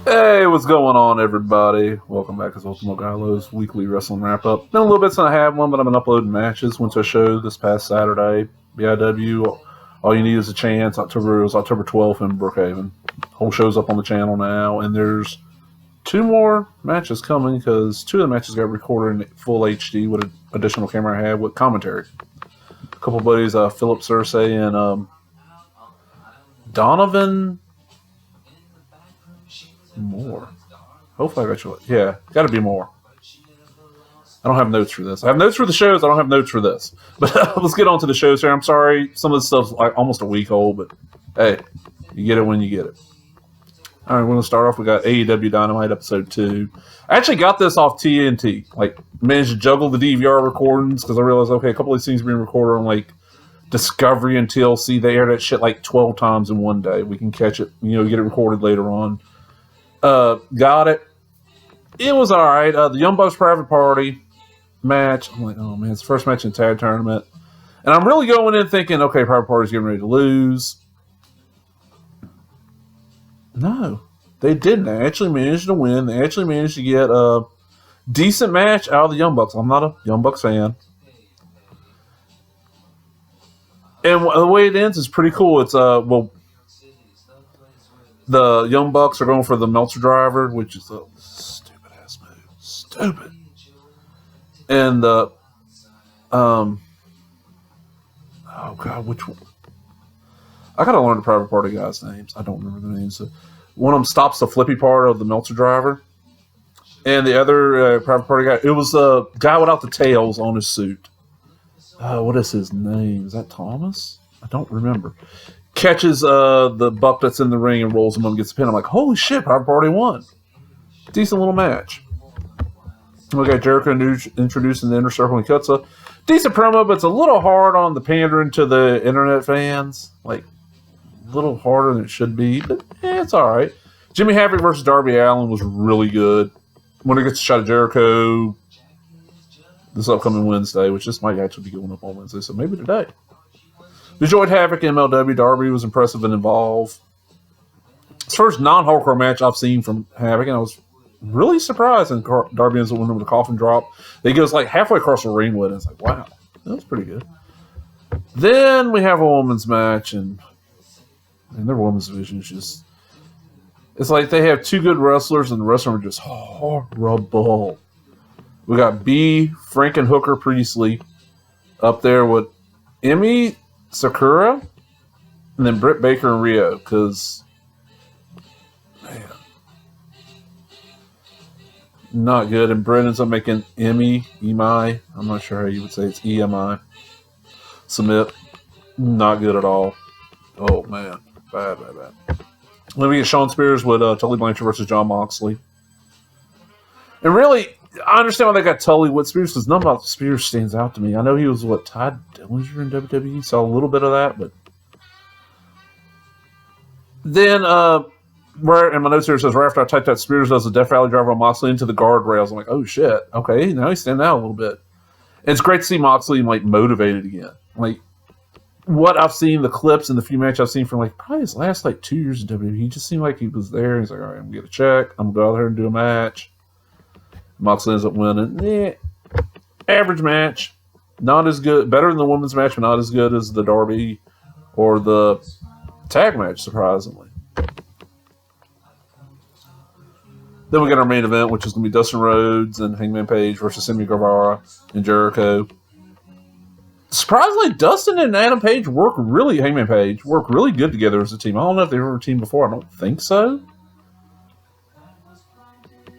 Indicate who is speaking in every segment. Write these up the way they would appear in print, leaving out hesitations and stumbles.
Speaker 1: Hey, what's going on, everybody? Welcome back to Ultimo Gallos weekly wrestling wrap-up. Been a little bit since I had one, but I've been uploading matches. Went to a show this past Saturday, BIW All You Need Is a Chance. It was October 12th in Brookhaven. Whole show's up on the channel now, and there's two more matches coming because two of the matches got recorded in full HD with an additional camera I had with commentary. A couple buddies, Philip Cersei and Donovan More. Hopefully I got you. Yeah, got to be more. I don't have notes for this. I have notes for the shows. I don't have notes for this. But let's get on to the shows here. I'm sorry. Some of the stuff's like almost a week old, but hey, you get it when you get it. All right, we're going to start off. We got AEW Dynamite episode 2. I actually got this off TNT. Like, managed to juggle the DVR recordings because I realized, okay, a couple of these things being recorded on like Discovery and TLC. They air that shit like 12 times in one day. We can catch it, get it recorded later on. Got it. It was alright. The Young Bucks Private Party match. I'm like, oh man, it's the first match in the tag tournament. And I'm really going in thinking, okay, Private Party's getting ready to lose. No, they didn't. They actually managed to win. They actually managed to get a decent match out of the Young Bucks. I'm not a Young Bucks fan. And the way it ends is pretty cool. It's, the Young Bucks are going for the Meltzer driver, which is a stupid-ass move. Stupid. And oh God, which one? I gotta learn the Private Party guys' names. I don't remember the names. So one of them stops the flippy part of the Meltzer driver. And the other Private Party guy, it was a guy without the tails on his suit. What is his name? Is that Thomas? I don't remember. Catches the buck that's in the ring and rolls him up and gets the pin. I'm like, holy shit, Private Party won. Decent little match. We got Jericho introducing the Inner Circle and cuts a decent promo, but it's a little hard on the pandering to the internet fans. Like, a little harder than it should be, but it's alright. Jimmy Havoc versus Darby Allin was really good. Winner gets a shot at Jericho this upcoming Wednesday, which this might actually be going up on Wednesday, so maybe today. Enjoyed Havoc in MLW. Darby was impressive and involved. It's the first non-hardcore match I've seen from Havoc, and I was really surprised. And Darby ends up winning with a coffin drop. He goes like halfway across the ring with it. It's like, wow, that was pretty good. Then we have a women's match, and their women's division is just... It's like they have two good wrestlers, and the rest of them are just horrible. We got B, Frankenhooker Priestley up there with Emmy Sakura, and then Britt Baker and Rio, because, man, not good. And Britt ends up making EMI. I'm not sure how you would say it's EMI. Submit. Not good at all. Oh, man. Bad. Then we get Shawn Spears with Tully Blanchard versus Jon Moxley. And really, I understand why they got Tully with Spears, because none about Spears stands out to me. I know he was, Todd Dillinger in WWE? Saw a little bit of that, but... Then, where in my notes here it says, right after I typed that, Spears does a Death Valley driver on Moxley into the guardrails. I'm like, oh shit, okay, now he's standing out a little bit. And it's great to see Moxley, motivated again. Like, what I've seen, the clips and the few matches I've seen from, probably his last, 2 years in WWE, he just seemed like he was there. He's like, all right, I'm going to get a check. I'm going to go out there and do a match. Moxley ends up winning. Average match. Not as good. Better than the women's match, but not as good as the Darby or the tag match, surprisingly. Then we got our main event, which is going to be Dustin Rhodes and Hangman Page versus Sammy Guevara and Jericho. Surprisingly, Dustin and Hangman Page work really good together as a team. I don't know if they've ever teamed before. I don't think so.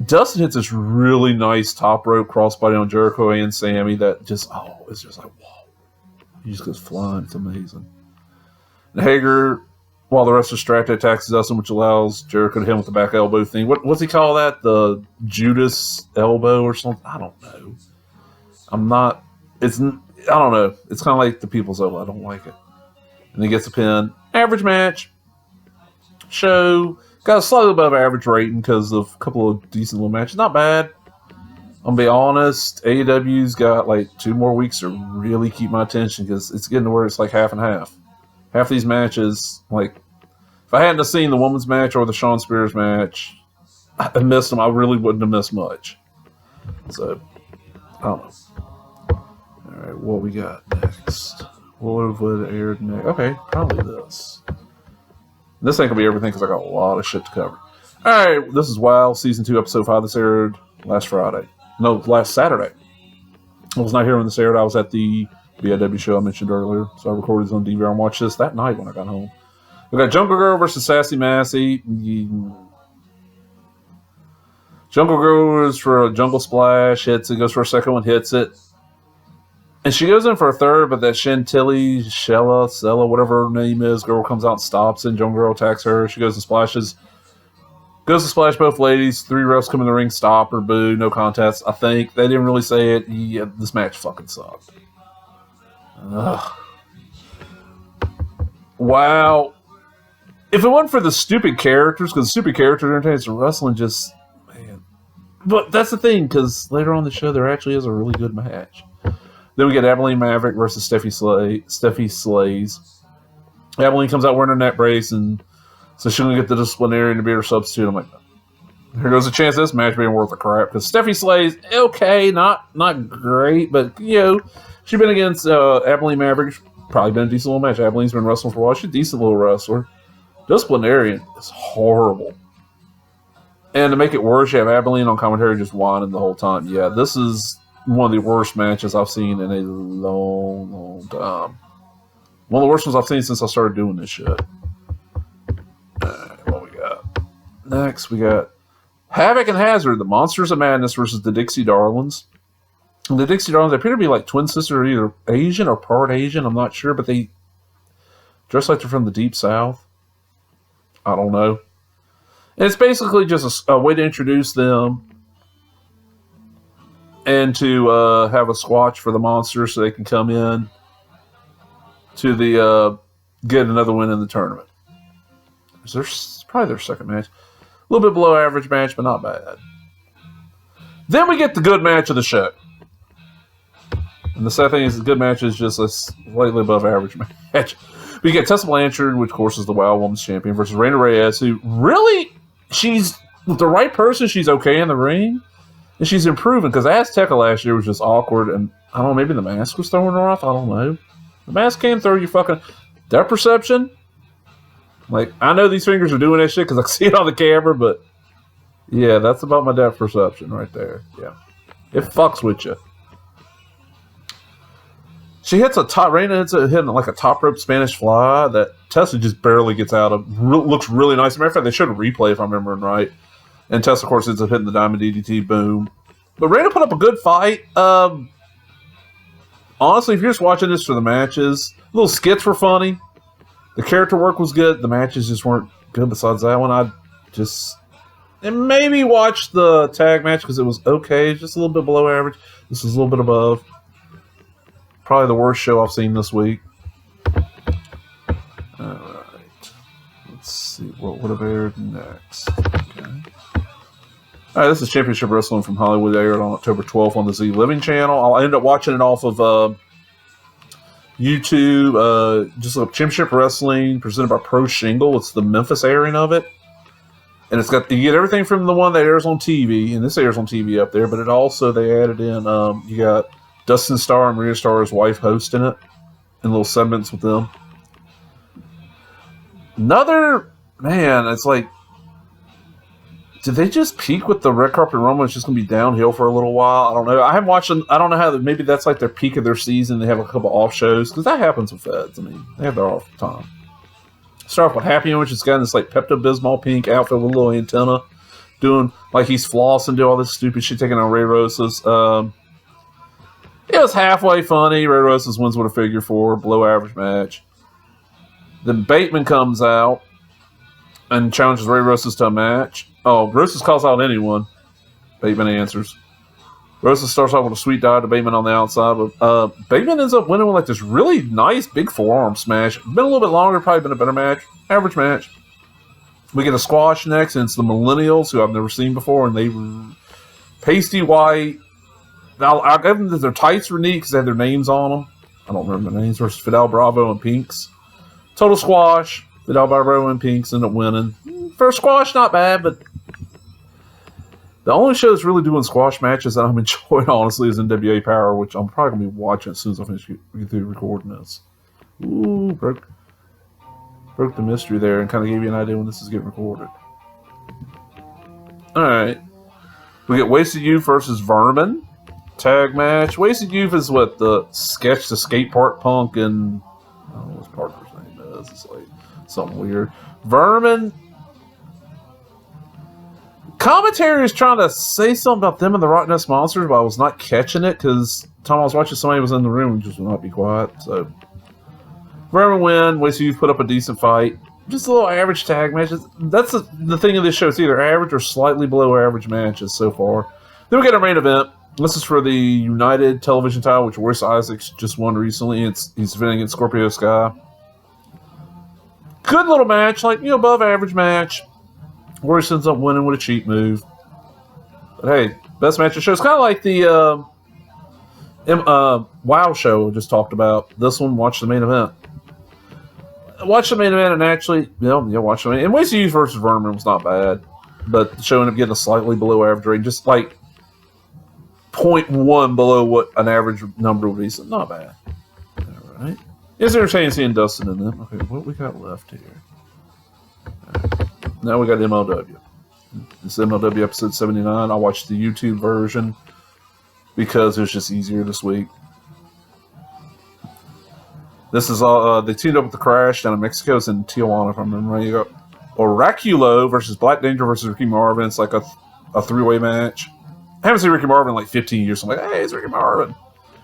Speaker 1: Dustin hits this really nice top rope crossbody on Jericho and Sammy that just, it's just like, whoa. He just goes flying. It's amazing. And Hager, while the rest are distracted, attacks Dustin, which allows Jericho to hit him with the back elbow thing. What's he call that? The Judas elbow or something? I don't know. I don't know. It's kind of like the People's Elbow. I don't like it. And he gets a pin. Average match. Show. Got a slightly above average rating because of a couple of decent little matches. Not bad. I'm going to be honest. AEW's got 2 more weeks to really keep my attention because it's getting to where it's half and half. Half these matches, if I hadn't have seen the women's match or the Shawn Spears match, I missed them. I really wouldn't have missed much. So, I don't know. All right, what we got next? What would aired next? Okay, probably this. This ain't gonna be everything because I got a lot of shit to cover. All right, this is WoW Season 2, Episode 5. This aired last Saturday. I was not here when this aired. I was at the BIW show I mentioned earlier, so I recorded this on DVR and watched this that night when I got home. We got Jungle Girl versus Sassy Massey. Jungle Girl goes for a jungle splash, hits it, goes for a second one, hits it. And she goes in for a third, but that Chantilly, Sella, whatever her name is, girl comes out and stops it. Jungle Girl attacks her. She goes and splashes. Goes to splash both ladies. 3 refs come in the ring, stop her, boo, no contest. I think they didn't really say it. Yeah, this match fucking sucked. Ugh. Wow. If it wasn't for the stupid characters, because the stupid characters entertains the wrestling, just man. But that's the thing, because later on in the show there actually is a really good match. Then we get Abilene Maverick versus Steffi Slays. Abilene comes out wearing her neck brace, and so she's going to get the disciplinarian to be her substitute. I'm like, here goes a chance of this match being worth a crap. Because Steffi Slays, okay, not great, but, you know, she's been against Abilene Maverick. Probably been a decent little match. Abilene's been wrestling for a while. She's a decent little wrestler. Disciplinarian is horrible. And to make it worse, you have Abilene on commentary just whining the whole time. Yeah, this is one of the worst matches I've seen in a long, long time. One of the worst ones I've seen since I started doing this shit. What we got? Next, we got Havoc and Hazard, the Monsters of Madness versus the Dixie Darlings. And the Dixie Darlings appear to be like twin sisters, either Asian or part Asian. I'm not sure, but they dress like they're from the Deep South. I don't know. And it's basically just a way to introduce them and to have a squash for the Monsters so they can come in to the get another win in the tournament. It's probably their second match. A little bit below average match, but not bad. Then we get the good match of the show. And the sad thing is the good match is just a slightly above average match. We get Tessa Blanchard, which of course is the WoW Women's Champion, versus Reina Reyes, who really, she's with the right person, she's okay in the ring. And she's improving, because Azteca last year was just awkward, and I don't know, maybe the mask was throwing her off, I don't know. The mask can throw you fucking... Depth perception? Like, I know these fingers are doing that shit because I see it on the camera, but yeah, that's about my depth perception right there. Yeah. It fucks with you. She hits Reina hitting like a top rope Spanish fly that Tessa just barely gets out of. Looks really nice. As a matter of fact, they showed a replay if I'm remembering right. And Tessa, of course, ends up hitting the Diamond DDT, boom. But Reina put up a good fight. Honestly, if you're just watching this for the matches, little skits were funny. The character work was good. The matches just weren't good besides that one. And maybe watch the tag match because it was okay. Just a little bit below average. This is a little bit above. Probably the worst show I've seen this week. Alright. Let's see what would have aired next. Okay. Alright, this is Championship Wrestling from Hollywood, aired on October 12th on the Z Living channel. I'll end up watching it off of YouTube. Just look up Championship Wrestling presented by Pro Shingle. It's the Memphis airing of it. And it's got, you get everything from the one that airs on TV, and this airs on TV up there, but it also, they added in, you got Dustin Starr and Maria Starr's wife hosting it, and little segments with them. Another, man, it's like, did they just peak with the Red Carpet Rumble? It's just going to be downhill for a little while. I don't know. I haven't watched them. I don't know how, maybe that's like their peak of their season. They have a couple off shows, because that happens with Feds. I mean, they have their off time. Start off with Happy, which is got this like Pepto-Bismol pink outfit with a little antenna, doing like he's flossing, do all this stupid shit, taking on Ray Rosas. It was halfway funny. Ray Rosas wins with a figure 4, below average match. Then Bateman comes out and challenges Ray Rosas to a match. Oh, Rosas calls out anyone. Bateman answers. Rosas starts off with a sweet dive to Bateman on the outside, but Bateman ends up winning with like this really nice big forearm smash. Been a little bit longer, probably been a better match. Average match. We get a squash next, and it's the Millennials, who I've never seen before, and they were pasty white. I'll give them that their tights were neat because they had their names on them. I don't remember the names. Versus Fidel Bravo and Pinks. Total squash. Fidel Bravo and Pinks end up winning. First squash, not bad, but The only show that's really doing squash matches that I'm enjoying, honestly, is NWA Power, which I'm probably going to be watching as soon as I get through recording this. Ooh, broke the mystery there and kind of gave you an idea when this is getting recorded. Alright. We get Wasted Youth versus Vermin. Tag match. Wasted Youth is what the sketch, the skate park punk, and I don't know what Parker's name is. It's like something weird. Vermin. Commentary is trying to say something about them and the Rock Nest Monsters, but I was not catching it because time I was watching, somebody was in the room and just would not be quiet. So, Vermin win. Wasted Youth put up a decent fight. Just a little average tag matches. That's the thing of this show. It's either average or slightly below average matches so far. Then we get our main event. This is for the United Television title, which Royce Isaacs just won recently. He's defending against Scorpio Sky. Good little match, like, above average match. Royce ends up winning with a cheap move. But hey, best match of the show. It's kind of like the WoW show we just talked about. This one, watch the main event. Watch the main event and actually, watch the main event. And Wasted Youth versus Vermin was not bad. But the show ended up getting a slightly below average rating. Just like 0.1 below what an average number would be. So not bad. Alright. It's entertaining seeing Dustin in them. Okay, what we got left here? Right. Now we got MLW. This is MLW episode 79. I watched the YouTube version because it was just easier this week. This is all, they teamed up with the Crash down in Mexico. It's in Tijuana, if I remember right. You got Oraculo versus Black Danger versus Ricky Marvin. It's like a three-way match. I haven't seen Ricky Marvin in like 15 years. So I'm like, hey, it's Ricky Marvin.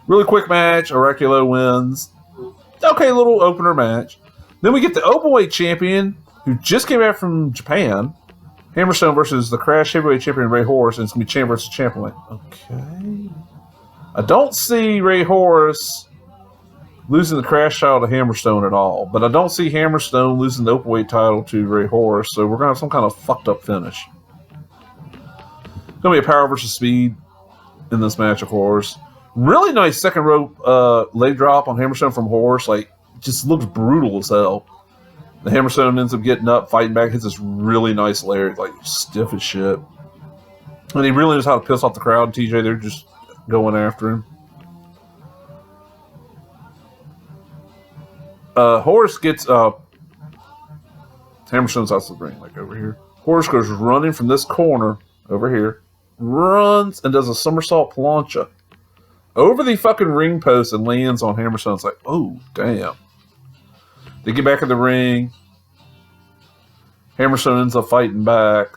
Speaker 1: Really quick match. Oraculo wins. Okay, little opener match. Then we get the Openweight champion who just came back from Japan. Hammerstone versus the Crash heavyweight champion Ray Horus, and it's going to be champ versus champ. I'm like, okay. I don't see Ray Horus losing the Crash title to Hammerstone at all, but I don't see Hammerstone losing the Openweight title to Ray Horus, so we're going to have some kind of fucked up finish. It's going to be a power versus speed in this match, of course. Really nice second rope leg drop on Hammerstone from Horus. Like, just looks brutal as hell. The Hammerstone ends up getting up, fighting back, hits this really nice lariat, like stiff as shit. And he really knows how to piss off the crowd. TJ, they're just going after him. Horus gets Hammerstone's out of the ring, like over here. Horus goes running from this corner over here, runs and does a somersault plancha over the fucking ring post and lands on Hammerstone. It's like, oh damn. They get back in the ring. Hammerstone ends up fighting back.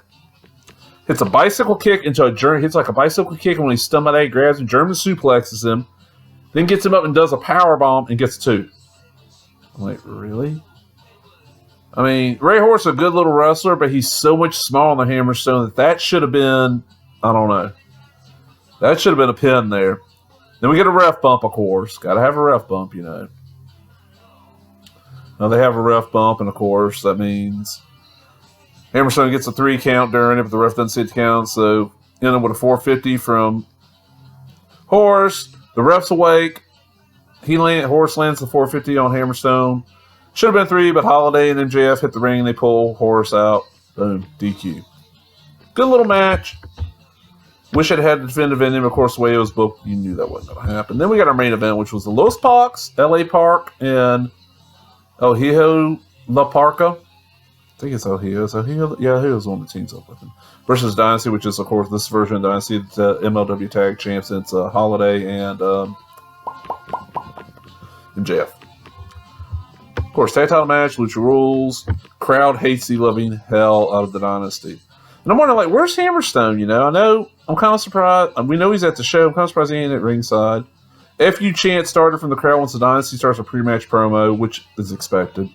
Speaker 1: Hits a bicycle kick into a German. Hits like a bicycle kick, and when he's stunned by that, he grabs him, German suplexes him, then gets him up and does a power bomb and gets two. I'm like, really? I mean, Ray Horus is a good little wrestler, but he's so much smaller than Hammerstone that should have been, I don't know. That should have been a pin there. Then we get a ref bump, of course. Got to have a ref bump, Now they have a ref bump, and of course, that means Hammerstone gets a 3 count during it, but the ref doesn't see the count, so end up with a 450 from Horus. The ref's awake. Horus lands the 450 on Hammerstone. Should have been 3, but Holiday and MJF hit the ring, and they pull Horus out. Boom, DQ. Good little match. Wish I'd had to defend him. Of course, the way it was booked, you knew that wasn't going to happen. Then we got our main event, which was the Los Parks, LA Park, and El Hijo La Parca. I think it's El Hijo. Yeah, El Hijo's the one that teams up with him. Versus Dynasty, which is, of course, this version of Dynasty, the MLW Tag Champs. It's Holiday and MJF. Of course, tag title match, Lucha Rules. Crowd hates the living hell out of the Dynasty. And I'm wondering, like, where's Hammerstone? I know, I'm kind of surprised. We know he's at the show. I'm kind of surprised he ain't at ringside. FU chant started from the crowd once the Dynasty starts a pre-match promo, which is expected.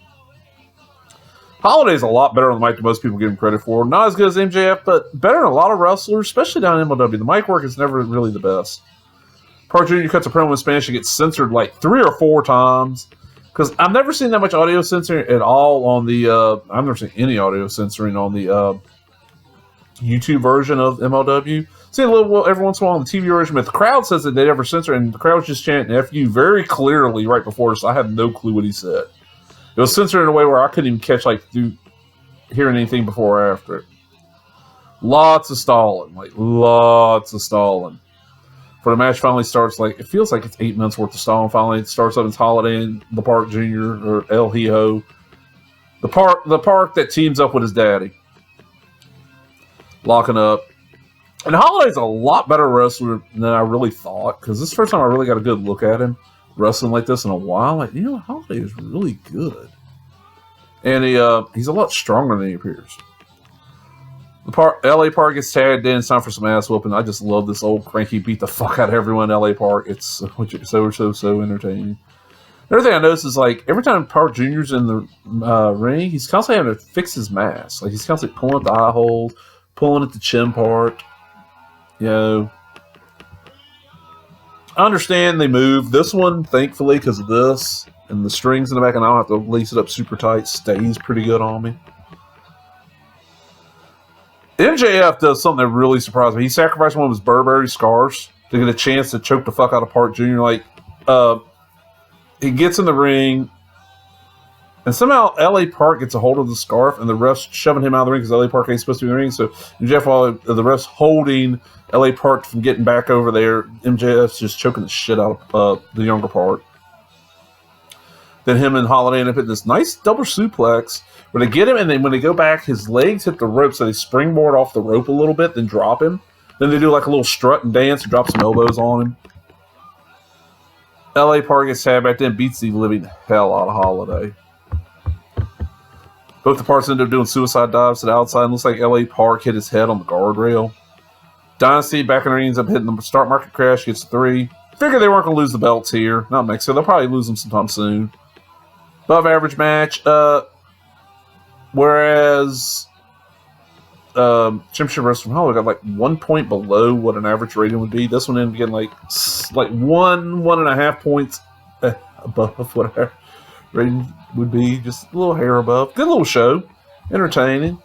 Speaker 1: Holiday's a lot better on the mic than most people give him credit for. Not as good as MJF, but better than a lot of wrestlers, especially down in MLW. The mic work is never really the best. Park Jr. cuts a promo in Spanish and gets censored like 3 or 4 times. Because I've never seen that much audio censoring at all on the... I've never seen any audio censoring on the YouTube version of MLW. See a little every once in a while on the TV version, but the crowd says that they never censor, and the crowd was just chanting FU very clearly right before, so I had no clue what he said. It was censored in a way where I couldn't even catch, like, through hearing anything before or after it. Lots of stalling. Like, lots of stalling. For the match finally starts, like, it feels like it's 8 minutes worth of stalling. Finally, it starts up. It's Holiday and the Park Jr. or El Hijo. The park that teams up with his daddy. Locking up. And Holiday's a lot better wrestler than I really thought, because this is the first time I really got a good look at him wrestling like this in a while. Like, Holiday is really good. And he's a lot stronger than he appears. LA Park gets tagged in. It's time for some ass whooping. I just love this old cranky beat the fuck out of everyone in LA Park. It's so entertaining. Another thing I noticed is, like, every time Park Jr.'s in the ring, he's constantly having to fix his mask. Like, he's constantly pulling at the eye holes, pulling at the chin part. I understand they moved. This one, thankfully, because of this, and the strings in the back, and I don't have to lace it up super tight, stays pretty good on me. MJF does something that really surprised me. He sacrificed one of his Burberry scarves to get a chance to choke the fuck out of Park Jr. Like, he gets in the ring, and somehow LA Park gets a hold of the scarf, and the ref's shoving him out of the ring because LA Park ain't supposed to be in the ring. So MJF, while the ref's holding LA Park from getting back over there, MJF's just choking the shit out of the younger part. Then him and Holiday end up hitting this nice double suplex where they get him, and then when they go back, his legs hit the rope, so they springboard off the rope a little bit, then drop him. Then they do like a little strut and dance and drop some elbows on him. LA Park gets tagged back then, beats the living hell out of Holiday. Both the parts end up doing suicide dives to the outside, and looks like LA Park hit his head on the guardrail. Dynasty back in the ring ends up hitting the start market crash, gets 3. Figure they weren't going to lose the belts here. Not Mexico. They'll probably lose them sometime soon. Above average match. Whereas Championship Wrestling from Hollywood got like 1 point below what an average rating would be. This one ended up getting like 1.5 points above what our rating would be. Just a little hair above. Good little show. Entertaining.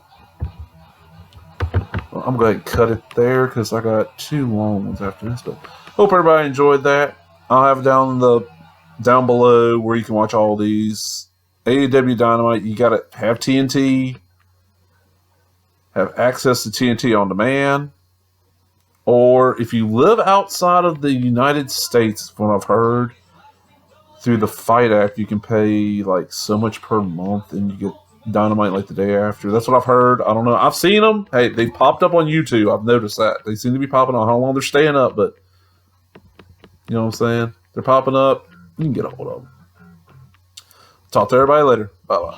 Speaker 1: Well, I'm going to cut it there because I got 2 long ones after this. But hope everybody enjoyed that. I'll have down below where you can watch all these. AEW Dynamite, you got to have TNT, have access to TNT on demand, or if you live outside of the United States, from what I've heard, through the Fight Act, you can pay like so much per month and you get Dynamite like the day after. That's what I've heard. I don't know. I've seen them. Hey, they popped up on YouTube. I've noticed that. They seem to be popping on. How long they're staying up, but you know what I'm saying? They're popping up. You can get a hold of them. Talk to everybody later. Bye-bye.